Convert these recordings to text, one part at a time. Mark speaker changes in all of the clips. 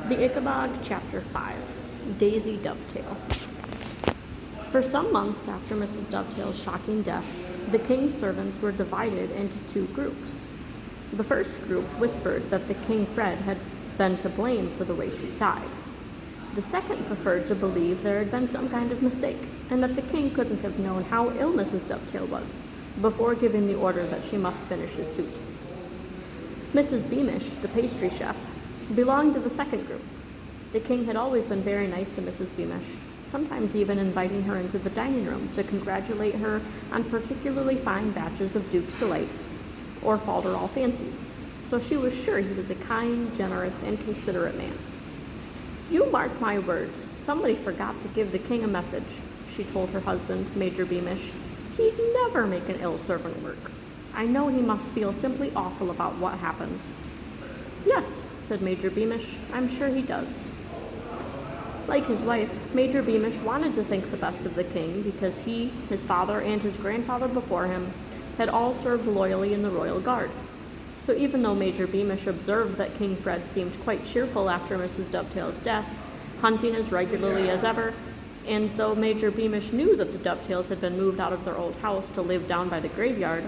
Speaker 1: The Ickabog, Chapter 5, Daisy Dovetail. For some months after Mrs. Dovetail's shocking death, the king's servants were divided into two groups. The first group whispered that the King Fred had been to blame for the way she died. The second preferred to believe there had been some kind of mistake, and that the king couldn't have known how ill Mrs. Dovetail was before giving the order that she must finish his suit. Mrs. Beamish, the pastry chef, belonged to the second group. The king had always been very nice to Mrs. Beamish, sometimes even inviting her into the dining room to congratulate her on particularly fine batches of Duke's Delights or Falderall Fancies, so she was sure he was a kind, generous, and considerate man. "You mark my words, somebody forgot to give the king a message," she told her husband, Major Beamish. "He'd never make an ill servant work. I know he must feel simply awful about what happened." "Yes," said Major Beamish, "I'm sure he does." Like his wife, Major Beamish wanted to think the best of the king because he, his father, and his grandfather before him had all served loyally in the Royal Guard. So even though Major Beamish observed that King Fred seemed quite cheerful after Mrs. Dovetail's death, hunting as regularly as ever, and though Major Beamish knew that the Dovetails had been moved out of their old house to live down by the graveyard,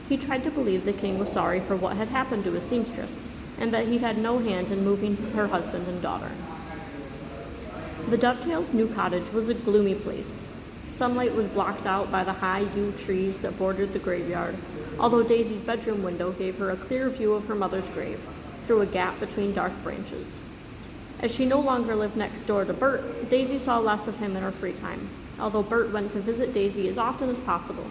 Speaker 1: he tried to believe the king was sorry for what had happened to his seamstress, and that he had no hand in moving her husband and daughter. The Dovetails' new cottage was a gloomy place. Sunlight was blocked out by the high yew trees that bordered the graveyard, although Daisy's bedroom window gave her a clear view of her mother's grave, through a gap between dark branches. As she no longer lived next door to Bert, Daisy saw less of him in her free time, although Bert went to visit Daisy as often as possible.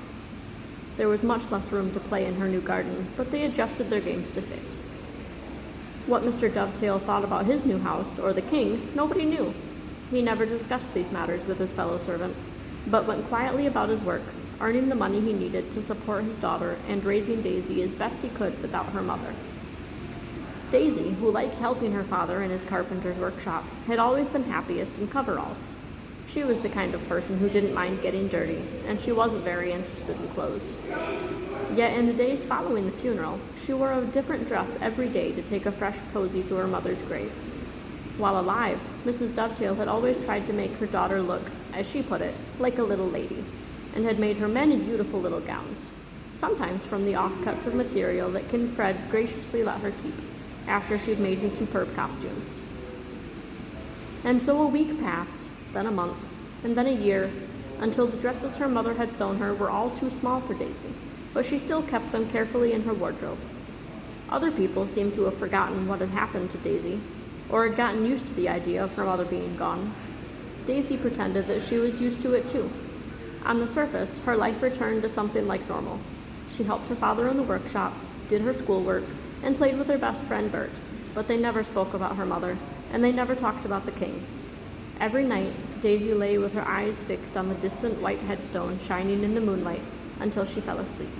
Speaker 1: There was much less room to play in her new garden, but they adjusted their games to fit. What Mr. Dovetail thought about his new house, or the king, nobody knew. He never discussed these matters with his fellow servants, but went quietly about his work, earning the money he needed to support his daughter and raising Daisy as best he could without her mother. Daisy, who liked helping her father in his carpenter's workshop, had always been happiest in coveralls. She was the kind of person who didn't mind getting dirty, and she wasn't very interested in clothes. Yet in the days following the funeral, she wore a different dress every day to take a fresh posy to her mother's grave. While alive, Mrs. Dovetail had always tried to make her daughter look, as she put it, like a little lady, and had made her many beautiful little gowns, sometimes from the offcuts of material that King Fred graciously let her keep, after she'd made his superb costumes. And so a week passed, then a month, and then a year, until the dresses her mother had sewn her were all too small for Daisy, but she still kept them carefully in her wardrobe. Other people seemed to have forgotten what had happened to Daisy, or had gotten used to the idea of her mother being gone. Daisy pretended that she was used to it too. On the surface, her life returned to something like normal. She helped her father in the workshop, did her schoolwork, and played with her best friend Bert, but they never spoke about her mother, and they never talked about the king. Every night, Daisy lay with her eyes fixed on the distant white headstone shining in the moonlight until she fell asleep.